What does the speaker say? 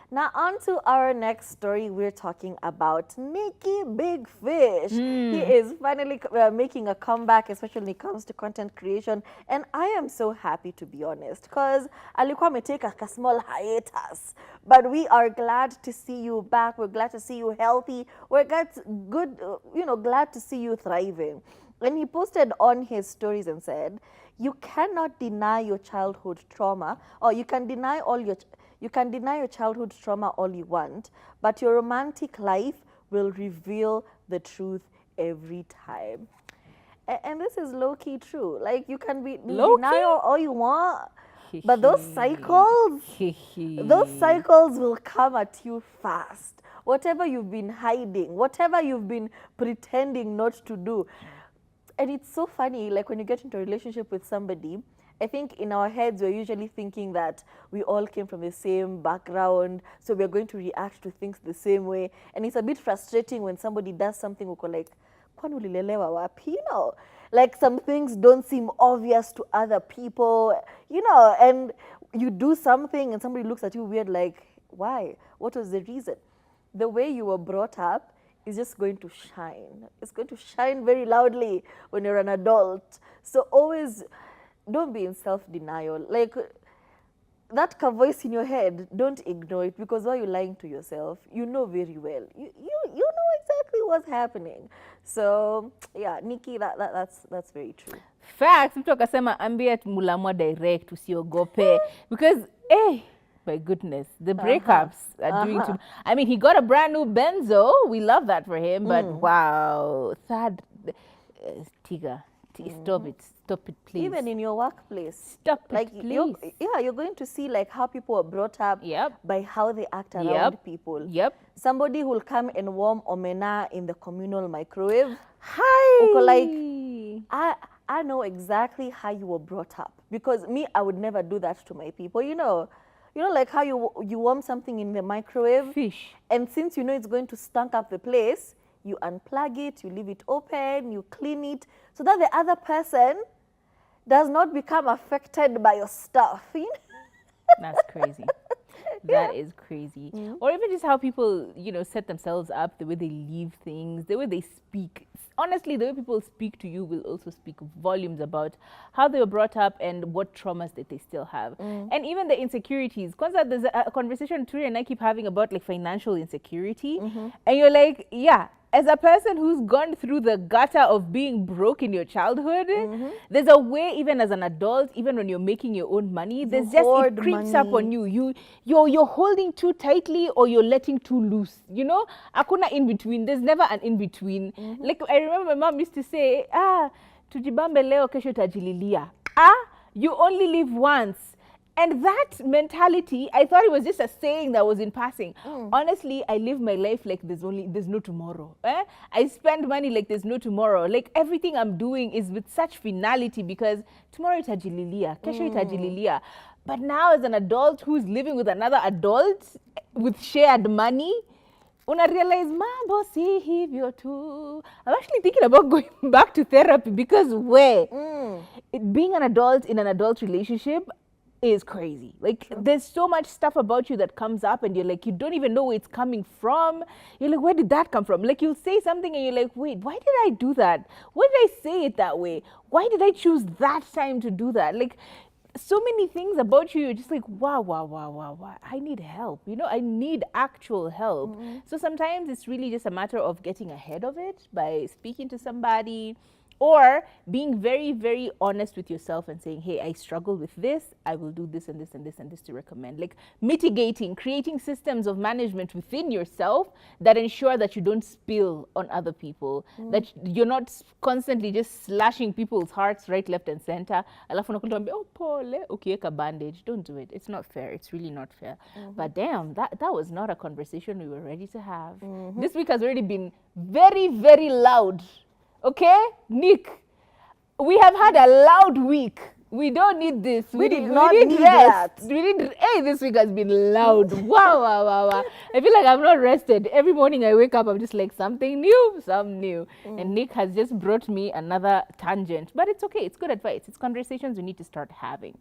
Now, on to our next story. We're talking about Nicki Big Fish. He is finally making a comeback, especially when it comes to content creation. And I am so happy, to be honest, because alikuwa ametake a small hiatus. But we are glad to see you back. We're glad to see you healthy. We're glad to see you thriving. And he posted on his stories and said, you cannot deny your childhood trauma, or you can deny your childhood trauma all you want, but your romantic life will reveal the truth every time. And this is low-key true. Like, you can be denial all you want, but those cycles will come at you fast. Whatever you've been hiding, whatever you've been pretending not to do. And it's so funny, like when you get into a relationship with somebody, I think in our heads, we're usually thinking that we all came from the same background, so we're going to react to things the same way. And it's a bit frustrating when somebody does something, uko like, kwani ulilelewa wapi? You know, like some things don't seem obvious to other people, you know, and you do something and somebody looks at you weird, like, why? What was the reason? The way you were brought up is just going to shine. It's going to shine very loudly when you're an adult. So always don't be in self-denial. Like, that voice in your head, don't ignore it, because while you're lying to yourself, you know very well. You know exactly what's happening. So yeah, Nicki, that's very true. Facts. Mtu akasema ambia mulamwa direct usiogope because my goodness, the breakups are doing too. I mean, he got a brand new Benzo. We love that for him, but wow, third, Tiga, stop it, please. Even in your workplace, stop like it, please. You're going to see like how people are brought up by how they act around people. Somebody who will come and warm omena in the communal microwave. Hi. Uko like, I know exactly how you were brought up, because me, I would never do that to my people. You know, like how you warm something in the microwave. Fish. And since you know it's going to stunk up the place, you unplug it, you leave it open, you clean it, so that the other person does not become affected by your stuff. That's crazy. That is crazy. Or even just how people, set themselves up, the way they leave things, the way they speak. Honestly, the way people speak to you will also speak volumes about how they were brought up and what traumas that they still have. And even the insecurities. Kwanza, there's a conversation Turi and I keep having about like financial insecurity. And you're like, yeah, as a person who's gone through the gutter of being broke in your childhood, there's a way, even as an adult, even when you're making your own money, it creeps up on you. You're holding too tightly or you're letting too loose. Akuna in between. There's never an in between. Like I remember my mom used to say, tujibambe leo kesho tajililia. You only live once. And that mentality, I thought it was just a saying that was in passing. Honestly, I live my life like there's no tomorrow. I spend money like there's no tomorrow. Like everything I'm doing is with such finality, because tomorrow itajililia, kesho itajililia. But now as an adult who's living with another adult with shared money, una realize mambo si hivyo tu. I'm actually thinking about going back to therapy, because being an adult in an adult relationship is crazy. Like there's so much stuff about you that comes up and you're like, you don't even know where it's coming from. You're like, where did that come from? Like you'll say something and you're like, wait, why did I do that? Why did I say it that way? Why did I choose that time to do that? Like so many things about you, you're just like, wow. I need help. I need actual help. So sometimes it's really just a matter of getting ahead of it by speaking to somebody, or being very, very honest with yourself and saying, hey, I struggle with this. I will do this and this and this and this to recommend. Like mitigating, creating systems of management within yourself that ensure that you don't spill on other people, that you're not constantly just slashing people's hearts right, left, and center. Alafu nakuambia, oh, pole, ukiweka bandage. Don't do it. It's not fair. It's really not fair. But damn, that was not a conversation we were ready to have. This week has already been very, very loud. Okay, Nick, we have had a loud week. We don't need this. We did not need rest. This week has been loud. Wow. I feel like I'm not rested. Every morning I wake up, I'm just like, something new. And Nick has just brought me another tangent. But it's okay. It's good advice. It's conversations we need to start having.